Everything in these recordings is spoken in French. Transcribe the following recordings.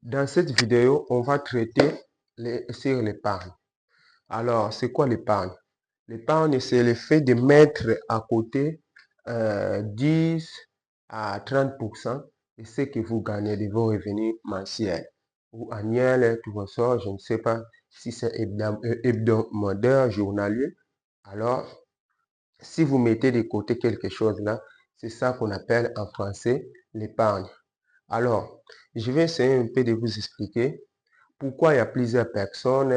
Dans cette vidéo, on va traiter sur l'épargne. Alors, c'est quoi l'épargne? L'épargne, c'est le fait de mettre à côté 10 à 30% de ce que vous gagnez de vos revenus mensuels ou annuels, tout ça. Je ne sais pas si c'est hebdomadaire, journalier. Alors, si vous mettez de côté quelque chose là, c'est ça qu'on appelle en français l'épargne. Alors, je vais essayer un peu de vous expliquer pourquoi il y a plusieurs personnes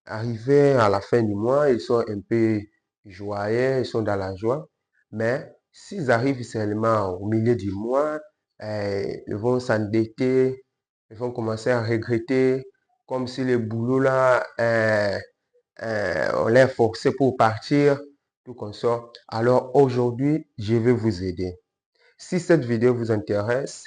arrivées à la fin du mois, ils sont un peu joyeux, ils sont dans la joie, mais s'ils arrivent seulement au milieu du mois, ils vont s'endetter, ils vont commencer à regretter, comme si le boulot là, on les forcé pour partir, tout comme ça. Alors aujourd'hui, je vais vous aider. Si cette vidéo vous intéresse,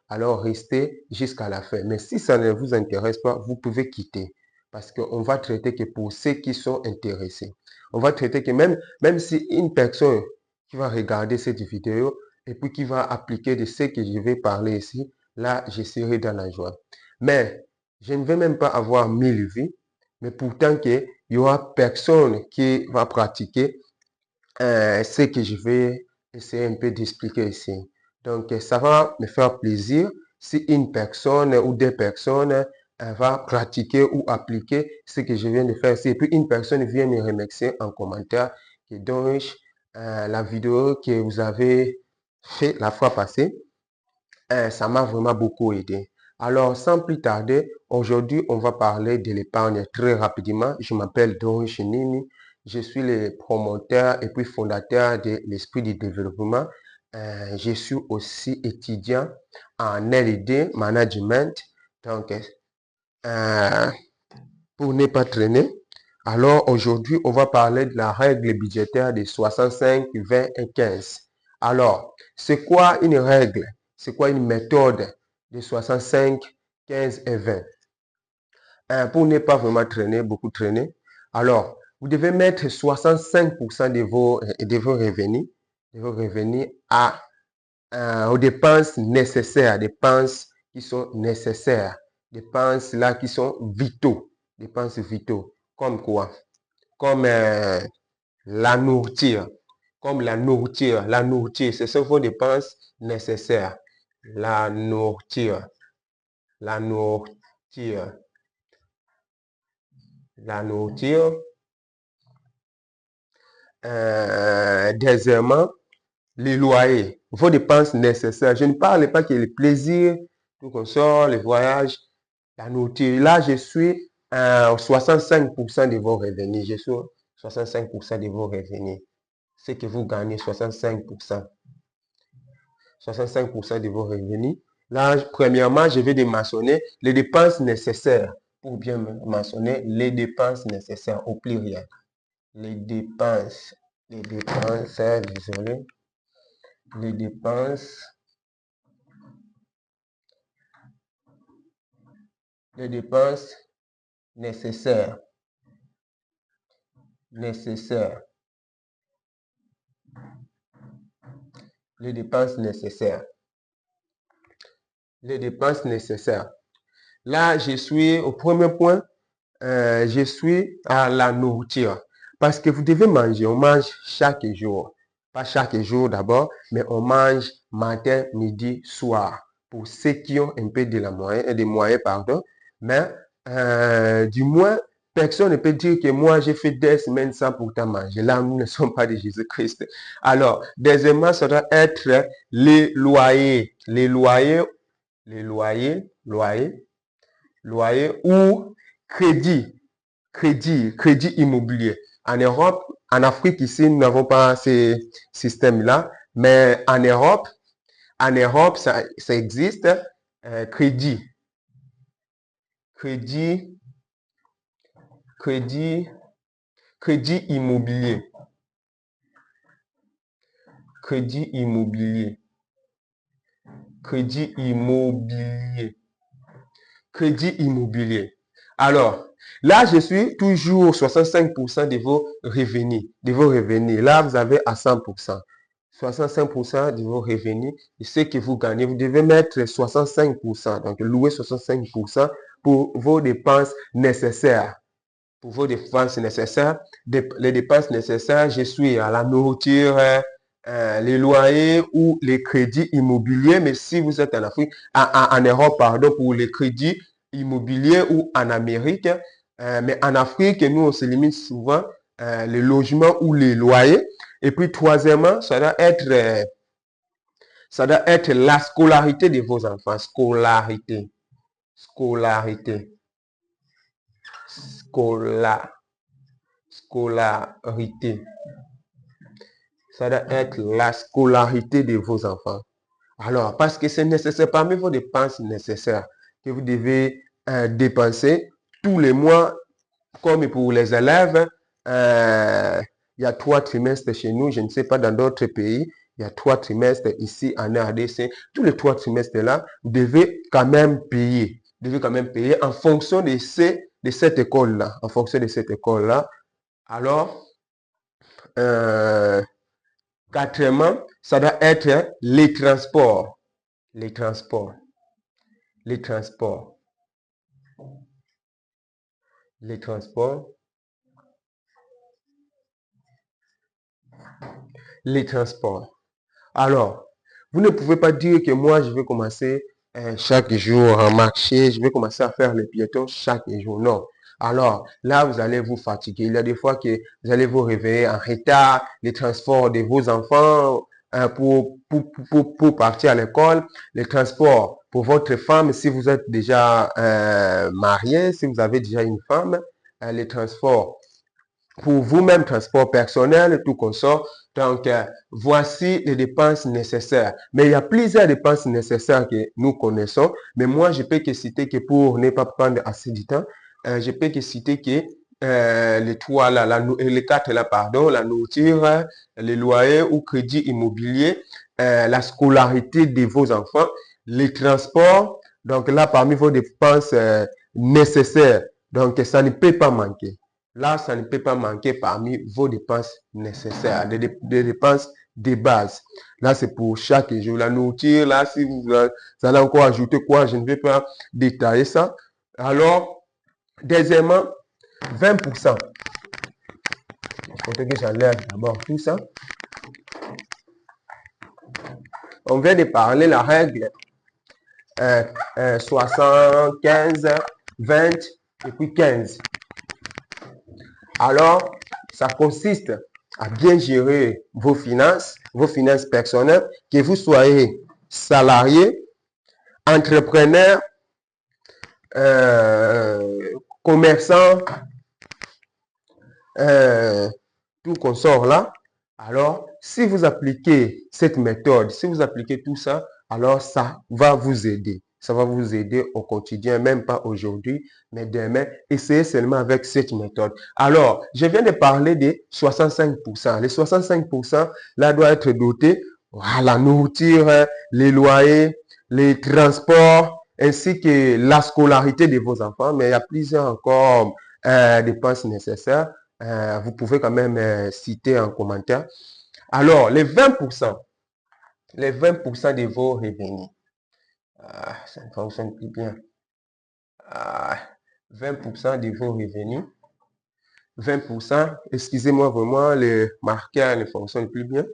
alors restez jusqu'à la fin. Mais si ça ne vous intéresse pas, vous pouvez quitter. Parce qu'on va traiter que pour ceux qui sont intéressés. On va traiter que même si une personne qui va regarder cette vidéo et puis qui va appliquer de ce que je vais parler ici, là, je serai dans la joie. Mais je ne vais même pas avoir 1000 vues, mais pourtant qu'il y aura personne qui va pratiquer ce que je vais essayer un peu d'expliquer ici. Donc, ça va me faire plaisir si une personne ou des personnes va pratiquer ou appliquer ce que je viens de faire ici. Et puis, une personne vient me remercier en commentaire que donc la vidéo que vous avez fait la fois passée, ça m'a vraiment beaucoup aidé. Alors, sans plus tarder, aujourd'hui, on va parler de l'épargne très rapidement. Je m'appelle Doris Nimi. Je suis le promoteur et puis fondateur de l'Esprit du développement. Je suis aussi étudiant en L&D Management. Donc, pour ne pas traîner, alors aujourd'hui, on va parler de la règle budgétaire de 65, 20 et 15. Alors, c'est quoi une règle? C'est quoi une méthode de 65, 15 et 20? Pour ne pas vraiment traîner, beaucoup traîner, alors, vous devez mettre 65% de vos revenus aux dépenses nécessaires, dépenses qui sont nécessaires, dépenses là qui sont dépenses vitaux, comme quoi? Comme la nourriture, la nourriture, ce sont vos dépenses nécessaires, la nourriture, la nourriture, la nourriture, deuxièmement, les loyers, vos dépenses nécessaires. Je ne parle pas que le plaisir, tout comme ça, les voyages, la nourriture. Là, je suis à 65% de vos revenus. Je suis 65% de vos revenus. C'est que vous gagnez 65%. 65% de vos revenus. Là, premièrement, je vais mentionner les dépenses nécessaires. Pour bien mentionner les dépenses nécessaires au pluriel. Les dépenses, désolé. Les dépenses nécessaires. Les dépenses nécessaires. Les dépenses nécessaires. Là, je suis au premier point, je suis à la nourriture. Parce que vous devez manger, on mange chaque jour. Pas chaque jour d'abord, mais on mange matin, midi, soir. Pour ceux qui ont un peu des moyens, pardon. Mais du moins, personne ne peut dire que moi, j'ai fait des semaines sans pourtant manger. Là, nous ne sommes pas de Jésus-Christ. Alors, deuxièmement, ça doit être les loyers. Les loyers ou crédit immobilier. En Europe, en Afrique ici, nous n'avons pas ces systèmes-là, mais en Europe, ça existe. Crédit immobilier. Crédit immobilier. Alors, là, je suis toujours 65% de vos revenus. Là, vous avez à 100%. 65% de vos revenus et ce que vous gagnez, vous devez mettre 65%. Donc, louer 65% pour vos dépenses nécessaires. Pour vos dépenses nécessaires, les dépenses nécessaires, je suis à la nourriture, les loyers ou les crédits immobiliers. Mais si vous êtes en Afrique, en Europe, pardon, pour les crédits immobiliers ou en Amérique, mais en Afrique, nous, on se limite souvent les logements ou les loyers. Et puis, troisièmement, ça doit être la scolarité de vos enfants. Scolarité. Scolarité. Scolarité. Ça doit être la scolarité de vos enfants. Alors, parce que c'est nécessaire, parmi vos dépenses nécessaires que vous devez dépenser tous les mois, comme pour les élèves, il y a 3 trimestres chez nous, je ne sais pas dans d'autres pays, il y a 3 trimestres ici en RDC. Tous les 3 trimestres là, vous devez quand même payer. Vous devez quand même payer en fonction de cette école-là. En fonction de cette école-là. Alors, quatrièmement, ça doit être les transports. Les transports. Les transports. Les transports. Les transports. Alors, vous ne pouvez pas dire que moi, je vais commencer chaque jour à marcher, je vais commencer à faire les piétons chaque jour. Non. Alors, là, vous allez vous fatiguer. Il y a des fois que vous allez vous réveiller en retard, les transports de vos enfants pour partir à l'école, les transports pour votre femme, si vous êtes déjà marié, si vous avez déjà une femme, les transports pour vous-même, transport personnel, tout consort. Donc, voici les dépenses nécessaires. Mais il y a plusieurs dépenses nécessaires que nous connaissons. Mais moi, je peux que citer que pour ne pas prendre assez de temps, je peux que citer que les trois là, les quatre là, pardon, la nourriture, les loyers ou crédit immobilier, la scolarité de vos enfants, les transports. Donc là, parmi vos dépenses nécessaires, donc ça ne peut pas manquer. Là, ça ne peut pas manquer parmi vos dépenses nécessaires, des dépenses de base. Là, c'est pour chaque jour. La nourriture, là, si vous allez encore ajouter quoi, je ne vais pas détailler ça. Alors, deuxièmement, 20%. Il faut que j'enlève d'abord tout ça. On vient de parler la règle 75, 20 et puis 15. Alors, ça consiste à bien gérer vos finances personnelles, que vous soyez salarié, entrepreneur, commerçant, tout consort là. Alors, si vous appliquez cette méthode, si vous appliquez tout ça, alors ça va vous aider. Ça va vous aider au quotidien, même pas aujourd'hui, mais demain. Essayez seulement avec cette méthode. Alors, je viens de parler des 65%. Les 65%, là, doit être doté à la nourriture, les loyers, les transports, ainsi que la scolarité de vos enfants. Mais il y a plusieurs encore dépenses nécessaires. Vous pouvez quand même citer en commentaire. Alors, les 20% de vos revenus. Ça ne fonctionne plus bien. 20% de vos revenus. 20%, excusez-moi vraiment, le marqueur ne fonctionne plus bien.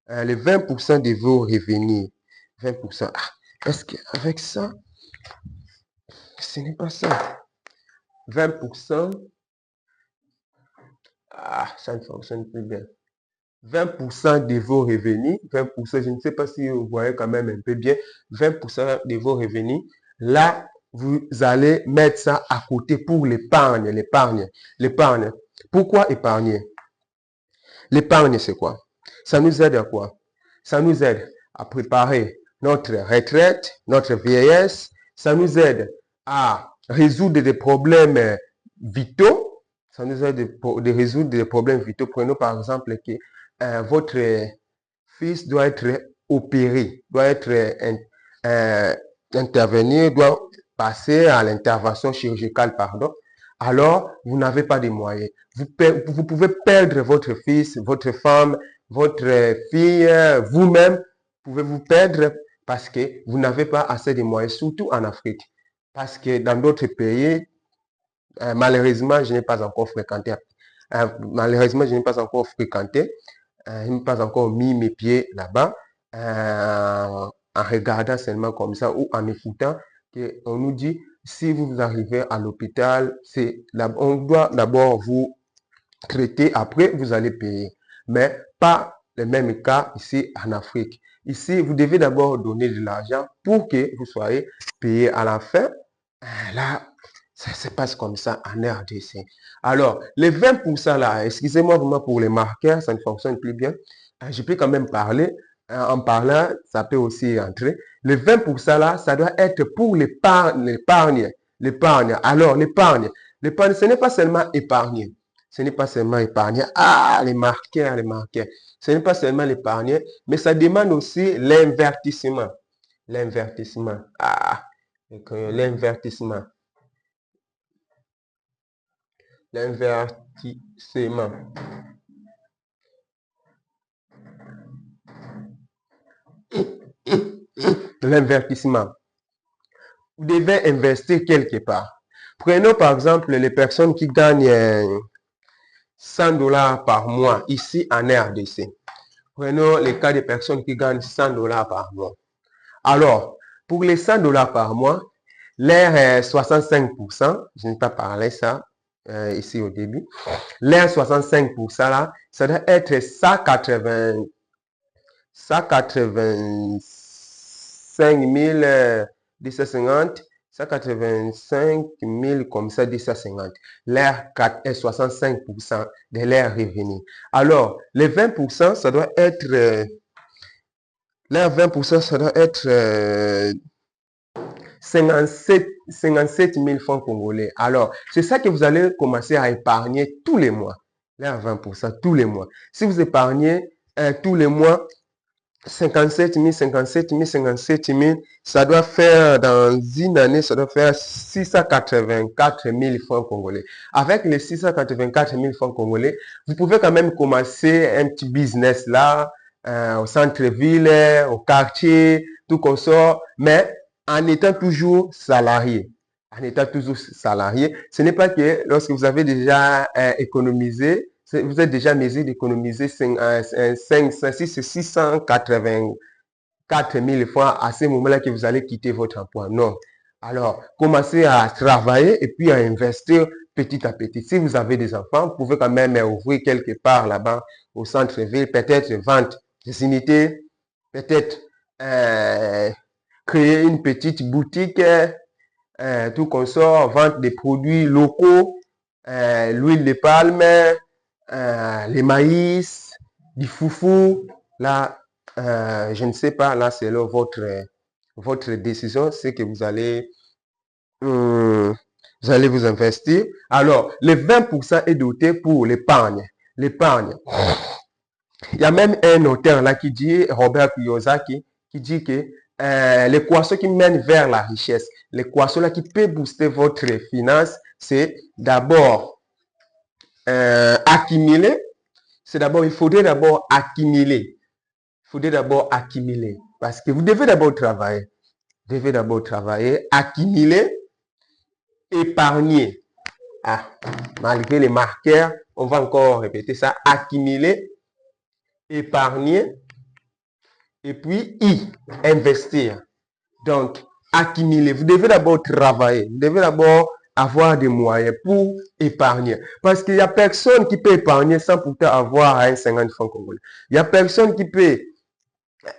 Les 20% de vos revenus. 20%. Est-ce qu'avec ça, ce n'est pas ça. 20%. Ça ne fonctionne plus bien. 20% de vos revenus, 20%, je ne sais pas si vous voyez quand même un peu bien, 20% de vos revenus, là, vous allez mettre ça à côté pour l'épargne, l'épargne. Pourquoi épargner? L'épargne, c'est quoi? Ça nous aide à quoi? Ça nous aide à préparer notre retraite, notre vieillesse, ça nous aide à résoudre des problèmes vitaux, ça nous aide de résoudre des problèmes vitaux. Prenons par exemple que votre fils doit être opéré, doit être intervenir, doit passer à l'intervention chirurgicale, pardon. Alors, vous n'avez pas de moyens. Vous pouvez perdre votre fils, votre femme, votre fille, vous-même, pouvez vous perdre parce que vous n'avez pas assez de moyens, surtout en Afrique. Parce que dans d'autres pays, malheureusement, je n'ai pas encore fréquenté. Malheureusement, je n'ai pas encore fréquenté. Je n'ai pas encore mis mes pieds là-bas. En regardant seulement comme ça ou en écoutant qu'on nous dit, si vous arrivez à l'hôpital, on doit d'abord vous traiter, après vous allez payer. Mais pas le même cas ici en Afrique. Ici, vous devez d'abord donner de l'argent pour que vous soyez payé à la fin. Là, ça se passe comme ça en RDC. Alors, les 20% là, excusez-moi vraiment pour les marqueurs, ça ne fonctionne plus bien. Je peux quand même parler. En parlant, ça peut aussi entrer. Les 20% là, ça doit être pour l'épargne. L'épargne. Alors, l'épargne. L'épargne, ce n'est pas seulement épargner. Ce n'est pas seulement épargner. Ah, les marqueurs, les marqueurs. Ce n'est pas seulement l'épargner, mais ça demande aussi l'invertissement. L'invertissement. Ah, l'invertissement. L'invertissement. L'invertissement. Vous devez investir quelque part. Prenons par exemple les personnes qui gagnent 100 dollars par mois ici en RDC. Prenons le cas des personnes qui gagnent 100 dollars par mois. Alors, pour les 100 dollars par mois, l'air 65%, je n'ai pas parlé ça ici au début, l'air 65% là, ça doit être 185 250, 185 000 comme ça, 250. L'air 65% de l'air revenu. Alors, les 20%, ça doit être, l'air 20%, ça doit être 57 000 francs congolais. Alors, c'est ça que vous allez commencer à épargner tous les mois. L'air 20%, tous les mois. Si vous épargnez tous les mois, 57 000, 57 000, 57 000, ça doit faire, dans une année, ça doit faire 684 000 francs congolais. Avec les 684 000 francs congolais, vous pouvez quand même commencer un petit business là, au centre-ville, au quartier, tout comme ça, mais en étant toujours salarié. En étant toujours salarié, ce n'est pas que lorsque vous avez déjà économisé, vous êtes déjà mesure d'économiser 684 000 francs à ce moment-là que vous allez quitter votre emploi. Non. Alors, commencez à travailler et puis à investir petit à petit. Si vous avez des enfants, vous pouvez quand même ouvrir quelque part là-bas au centre-ville, peut-être vendre des unités, peut-être créer une petite boutique, tout comme ça, vendre des produits locaux, l'huile de palme, les maïs, du foufou. Là, je ne sais pas, là, selon votre décision, c'est que vous allez vous investir. Alors, les 20% est doté pour l'épargne. L'épargne. Il y a même un auteur là qui dit, Robert Kiyosaki, qui dit que l'équation qui mène vers la richesse, l'équation là qui peut booster votre finance, c'est d'abord accumuler. C'est d'abord, il faudrait d'abord accumuler. Il faudrait d'abord accumuler. Parce que vous devez d'abord travailler. Vous devez d'abord travailler, accumuler, épargner. Ah, malgré les marqueurs, on va encore répéter ça. Accumuler, épargner, et puis investir. Donc, accumuler. Vous devez d'abord travailler. Vous devez d'abord avoir des moyens pour épargner. Parce qu'il n'y a personne qui peut épargner sans pourtant avoir un 50 francs congolais. Il n'y a personne qui peut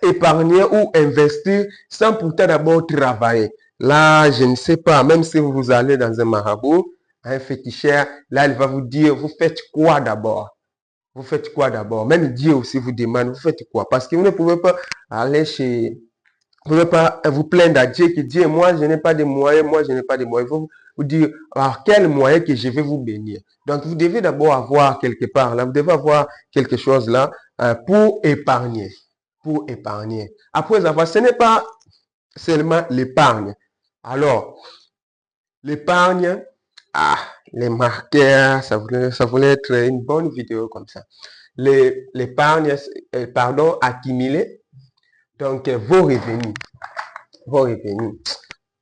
épargner ou investir sans pourtant d'abord travailler. Là, je ne sais pas, même si vous allez dans un marabout, un féticheur, là, il va vous dire, vous faites quoi d'abord? Vous faites quoi d'abord? Même Dieu aussi vous demande, vous faites quoi? Parce que vous ne pouvez pas aller chez... Vous ne pouvez pas vous plaindre à Dieu qui dit, moi, je n'ai pas de moyens, moi, je n'ai pas de moyens. Il faut vous dire, alors, quel moyen que je vais vous bénir? Donc, vous devez d'abord avoir quelque part, là, vous devez avoir quelque chose là pour épargner. Pour épargner. Après avoir, ce n'est pas seulement l'épargne. Alors, l'épargne, les marqueurs, ça voulait être une bonne vidéo comme ça. l'épargne, pardon, accumulée. Donc, vos revenus. Vos revenus.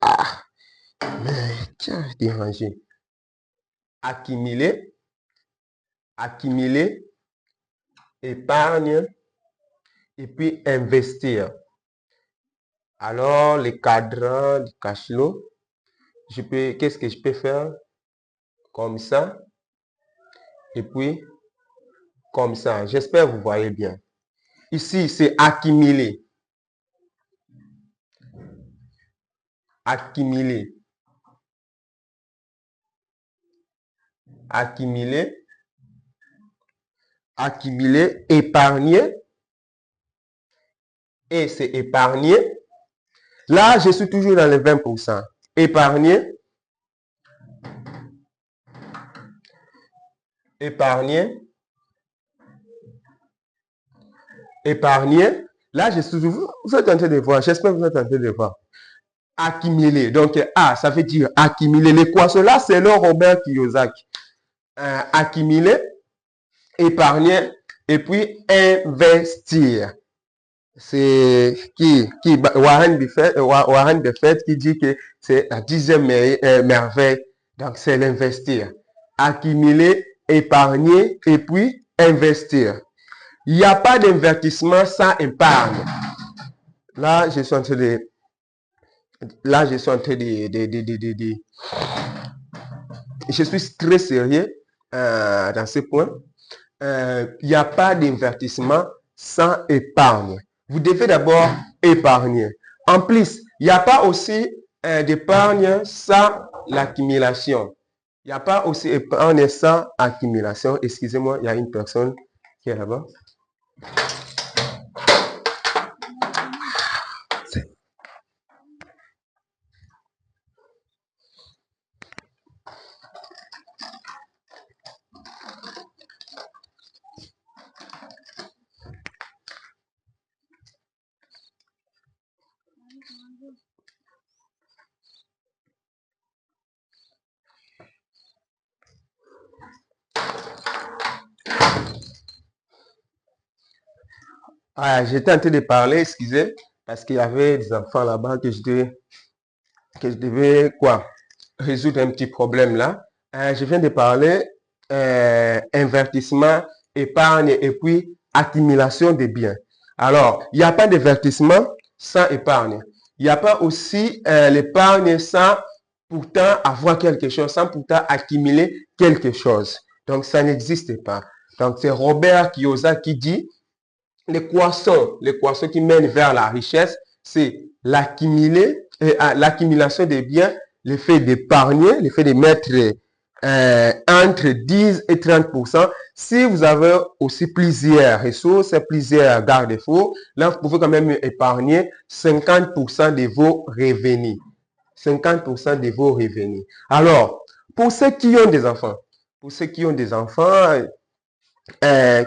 Ah, mais tiens, dérangé. Accumuler, épargne, et puis investir. Alors, les cadrans du cash flow, qu'est-ce que je peux faire? Comme ça. Et puis, comme ça. J'espère que vous voyez bien. Ici, c'est accumuler. Accumuler. Accumuler. Accumuler. Épargner. Et c'est épargner. Là, je suis toujours dans les 20%. Épargner. Épargner. Épargner. Là, je suis toujours. Vous êtes en train de voir. J'espère que vous êtes en train de voir. Accumuler. Donc, A, ça veut dire accumuler. L'équation là, c'est le Robert Kiyosaki. Accumuler, épargner et puis investir. C'est Warren Buffett qui dit que c'est la 10e merveille. Donc, c'est l'investir. Accumuler, épargner et puis investir. Il n'y a pas d'investissement sans épargne. Là, je suis en train de... Je suis très sérieux dans ce point. Il n'y a pas d'investissement sans épargne. Vous devez d'abord épargner. En plus, il n'y a pas aussi d'épargne sans l'accumulation. Il n'y a pas aussi d'épargne sans accumulation. Excusez-moi, il y a une personne qui est là-bas. Ah, j'étais en train de parler, excusez, parce qu'il y avait des enfants là-bas que je devais résoudre un petit problème là. Je viens de parler investissement, épargne et puis accumulation des biens. Alors, il n'y a pas d'investissement sans épargne. Il n'y a pas aussi l'épargne sans pourtant avoir quelque chose, sans pourtant accumuler quelque chose. Donc, ça n'existe pas. Donc, c'est Robert Kiyosaki qui dit l'équation qui mène vers la richesse, c'est l'accumulation des biens, le fait d'épargner, le fait de mettre entre 10 et 30%. Si vous avez aussi plusieurs ressources, plusieurs garde-fous, là, vous pouvez quand même épargner 50% de vos revenus. 50% de vos revenus. Alors, pour ceux qui ont des enfants,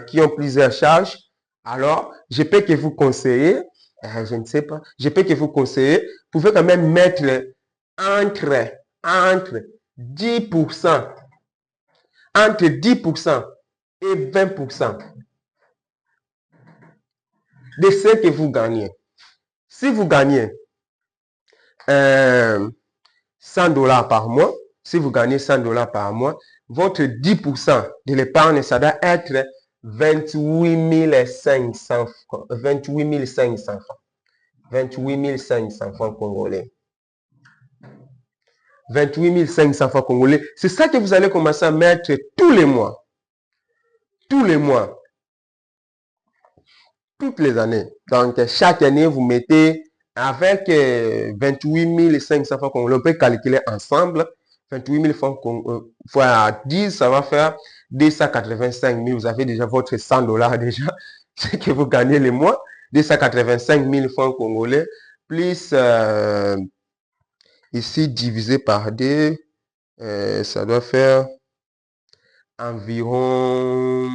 qui ont plusieurs charges, alors, je peux que vous conseiller, je ne sais pas, je peux que vous conseiller, vous pouvez quand même mettre entre 10%, entre 10% et 20% de ce que vous gagnez. Si vous gagnez $100 par mois, par mois, votre 10% de l'épargne, ça doit être 28 500 francs. 28 500 francs. 28 500 francs congolais. 28 500 francs congolais. C'est ça que vous allez commencer à mettre tous les mois. Tous les mois. Toutes les années. Donc, chaque année, vous mettez avec 28 500 francs congolais. On peut calculer ensemble. 28 000 francs fois 10, ça va faire 285 000. Vous avez déjà votre $100 déjà. C'est que vous gagnez les mois. 285 000 francs congolais. Plus ici divisé par 2, ça doit faire environ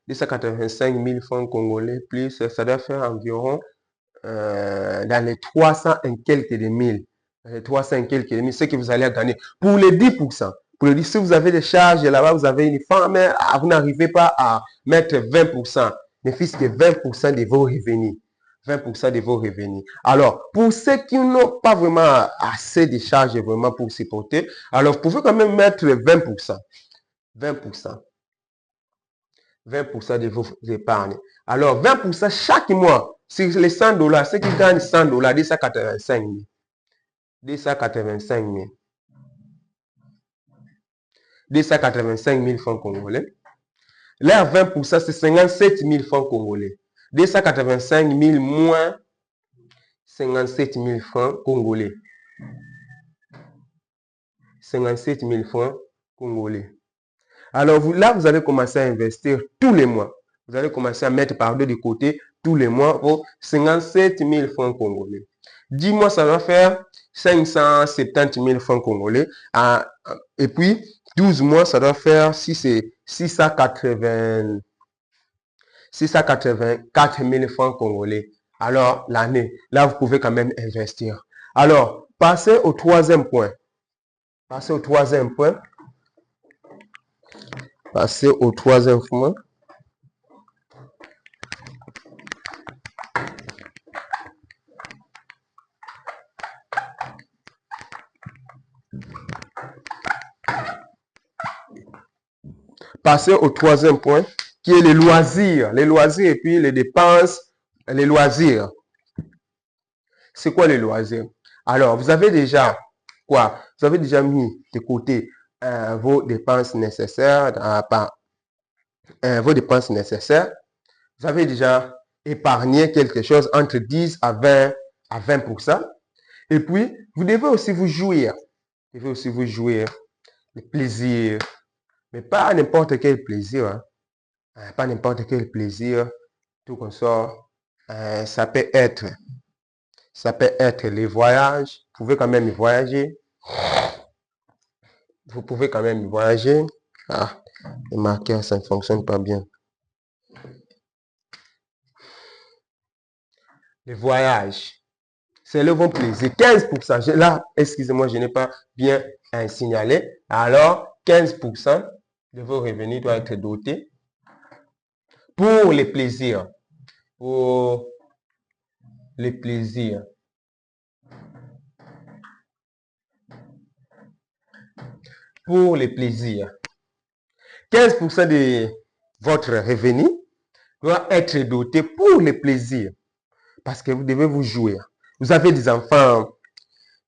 285 000 francs congolais. Plus ça doit faire environ dans les 300 et quelques de mille. 300 et quelques de mille, ce que vous allez gagner pour les 10%. Pour le dire, si vous avez des charges là-bas, vous avez une femme, mais vous n'arrivez pas à mettre 20%, ne fût-ce que 20% de vos revenus. 20% de vos revenus. Alors, pour ceux qui n'ont pas vraiment assez de charges vraiment pour supporter, alors vous pouvez quand même mettre 20%. 20%. 20% de vos épargnes. Alors, 20% chaque mois, sur les $100, ceux qui gagnent $100, 285 000. 285 000. 285 000 francs congolais. Là, 20%, c'est 57 000 francs congolais. 285 000 moins 57 000 francs congolais. 57 000 francs congolais. Alors, là, vous allez commencer à investir tous les mois. Vous allez commencer à mettre par deux de côté tous les mois pour 57 000 francs congolais. 10 mois, ça va faire 570 000 francs congolais. Et puis, 12 mois, ça doit faire, si c'est 684 000 francs congolais. Alors, l'année, là, vous pouvez quand même investir. Alors, passez au troisième point. Passez au troisième point. Passez au troisième point. Passer au troisième point, qui est les loisirs. Les loisirs et puis les dépenses, les loisirs. C'est quoi les loisirs? Alors, vous avez déjà quoi? Vous avez déjà mis de côté vos dépenses nécessaires, vos dépenses nécessaires. Vous avez déjà épargné quelque chose entre 10 à 20%. Et puis, vous devez aussi vous jouir. Vous devez aussi vous jouir. Le plaisir. Mais pas n'importe quel plaisir. Hein. Pas n'importe quel plaisir. Tout comme ça. Ça peut être les voyages. Vous pouvez quand même y voyager. Vous pouvez quand même y voyager. Ah, le marqueur, ça ne fonctionne pas bien. Les voyages. C'est le bon plaisir. 15%. Là, excusez-moi, je n'ai pas bien signalé. Alors, 15% de vos revenus doivent être dotés pour les plaisirs. Pour les plaisirs. Pour les plaisirs. 15% de votre revenu doit être doté pour les plaisirs. Parce que vous devez vous jouer. Vous avez des enfants.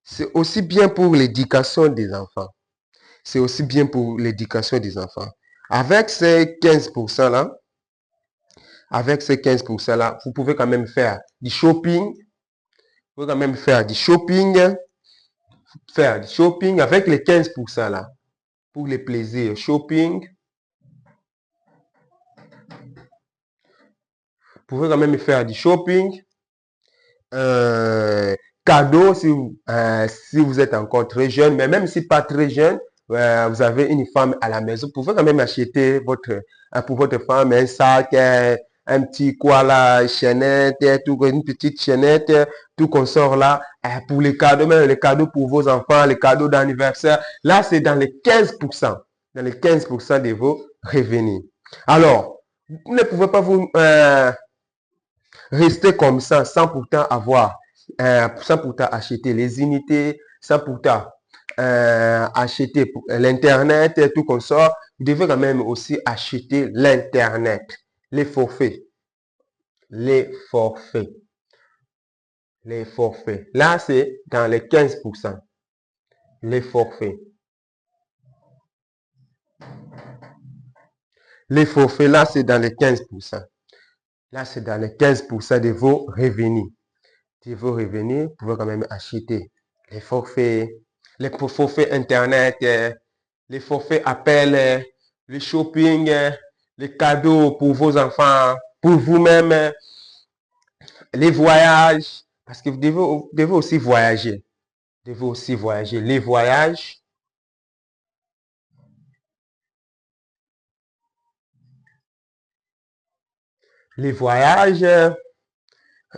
C'est aussi bien pour l'éducation des enfants. C'est aussi bien pour l'éducation des enfants. Avec ces 15% là, vous pouvez quand même faire du shopping. Vous pouvez quand même faire du shopping. Avec les 15% là. Pour les plaisirs. Shopping. Vous pouvez quand même faire du shopping. Cadeau si vous êtes encore très jeune, mais même si pas très jeune, vous avez une femme à la maison, vous pouvez quand même acheter pour votre femme un sac, un petit quoi là, chaînette, une petite chaînette, tout qu'on sort là, pour les cadeaux, même les cadeaux pour vos enfants, les cadeaux d'anniversaire. Là, c'est dans les 15%, dans les 15% de vos revenus. Alors, vous ne pouvez pas vous rester comme ça sans pourtant avoir, sans pourtant acheter les unités, sans pourtant acheter l'internet et tout comme ça. Vous devez quand même aussi acheter l'internet, les forfaits. Les forfaits. Les forfaits. Là, c'est dans les 15%. Les forfaits. Les forfaits, là, c'est dans les 15%. Là, c'est dans les 15% de vos revenus. De vos revenus, vous pouvez quand même acheter les forfaits Internet, les forfaits appels, le shopping, les cadeaux pour vos enfants, pour vous-même, les voyages, parce que vous devez aussi voyager. Vous devez aussi voyager. Les voyages. Les voyages,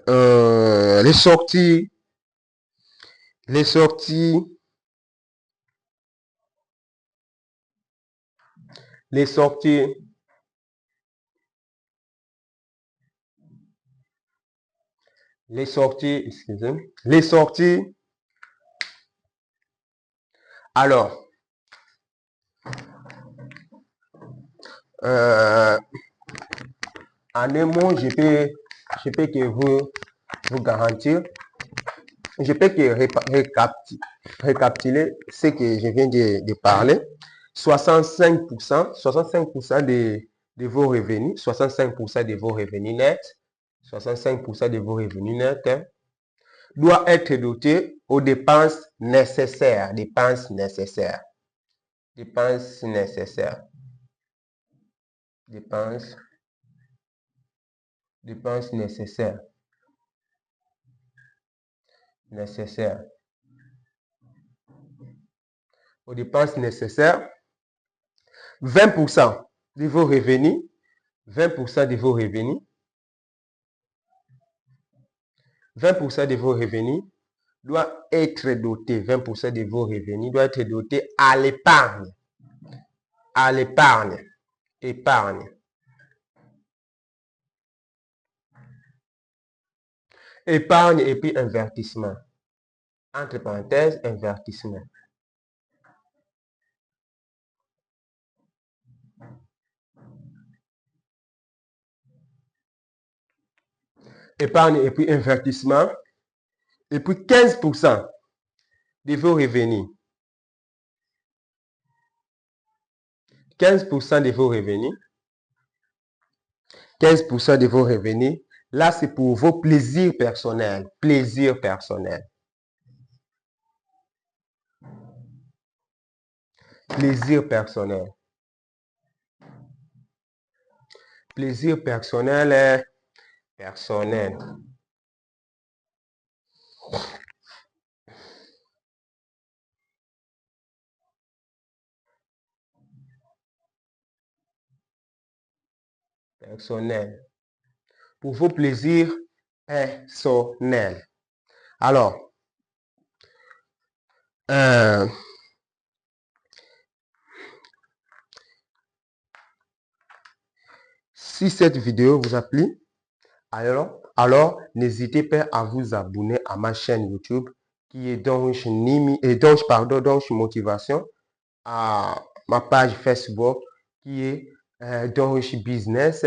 les sorties. Les sorties. les sorties, excusez, les sorties. Alors, en un mot, je peux que vous garantir, je peux que récapituler ce que je viens de parler. 65% de vos revenus, 65% de vos revenus nets, 65% de vos revenus nets doit être doté aux dépenses nécessaires, dépenses nécessaires, dépenses nécessaires, dépenses nécessaires, nécessaires, aux dépenses nécessaires. 20% de vos revenus, 20% de vos revenus, 20% de vos revenus doit être doté, 20% de vos revenus doit être doté à l'épargne, épargne. Épargne et puis investissement. Entre parenthèses, investissement. Épargne et puis investissement. Et puis 15% de vos revenus. 15% de vos revenus. 15% de vos revenus. Là, c'est pour vos plaisirs personnels. Plaisir personnel. Plaisir personnel. Plaisir personnel. Personnel. Personnel. Pour vos plaisirs personnels. Alors, si cette vidéo vous a plu, alors n'hésitez pas à vous abonner à ma chaîne YouTube qui est Donrish Motivation, à ma page Facebook qui est Donrish Business,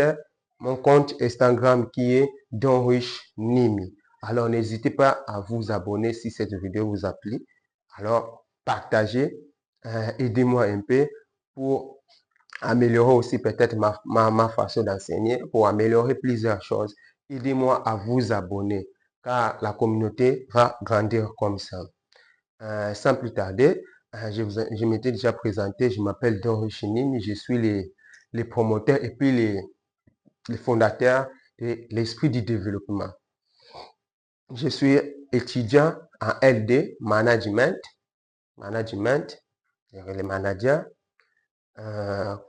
mon compte Instagram qui est Donrish Nimi. Alors n'hésitez pas à vous abonner si cette vidéo vous a plu. Alors partagez, aidez-moi un peu pour améliorer aussi peut-être ma façon d'enseigner, pour améliorer plusieurs choses. Aidez-moi à vous abonner car la communauté va grandir comme ça. Sans plus tarder, je m'étais déjà présenté, je m'appelle Donrish Nimi, je suis les promoteurs et puis les fondateurs de l'esprit du développement. Je suis étudiant en LD, management, les managers.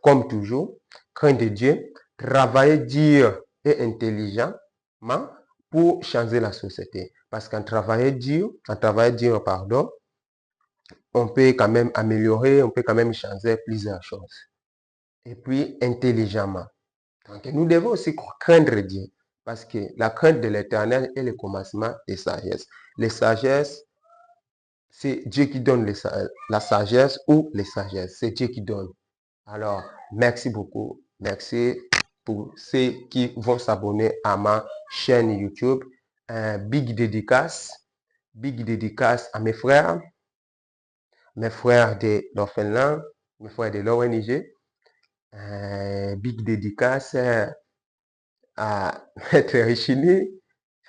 Comme toujours, crainte de Dieu, travailler dur et intelligemment pour changer la société. Parce qu'en travaillant dur, on peut quand même améliorer, on peut quand même changer plusieurs choses. Et puis, intelligemment. Donc, nous devons aussi craindre Dieu. Parce que la crainte de l'Éternel est le commencement des sagesses. Les sagesses, c'est Dieu qui donne la sagesse ou les sagesses. C'est Dieu qui donne. Alors, merci beaucoup. Merci pour ceux qui vont s'abonner à ma chaîne YouTube. Big dédicace à mes frères de l'orphelinat, mes frères de l'ONG. Big dédicace à Maître Richini,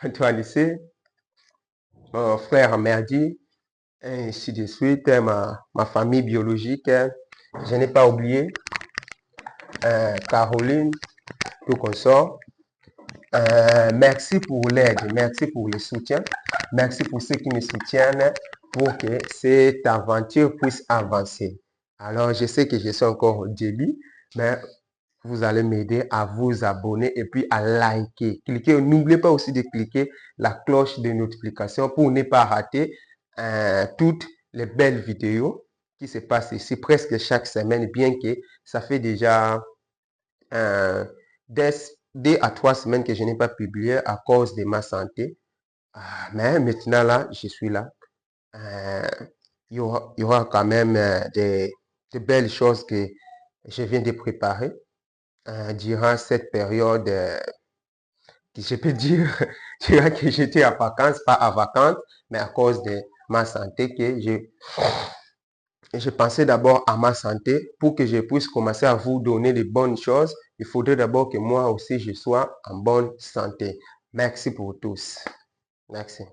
Antoine Lycée, mon frère Merdi, et ainsi de suite, ma famille biologique. Je n'ai pas oublié Caroline, tout consort. Merci pour l'aide, merci pour le soutien, merci pour ceux qui me soutiennent pour que cette aventure puisse avancer. Alors, je sais que je suis encore au début, mais vous allez m'aider à vous abonner et puis à liker. Cliquez, n'oubliez pas aussi de cliquer la cloche de notification pour ne pas rater toutes les belles vidéos qui se passe ici presque chaque semaine, bien que ça fait déjà deux à 3 semaines que je n'ai pas publié à cause de ma santé. Mais maintenant, là, je suis là. Il y aura quand même de belles choses que je viens de préparer durant cette période que je peux dire, que j'étais à vacances, pas à vacances, mais à cause de ma santé que je pensais d'abord à ma santé pour que je puisse commencer à vous donner de bonnes choses. Il faudrait d'abord que moi aussi je sois en bonne santé. Merci pour tous. Merci.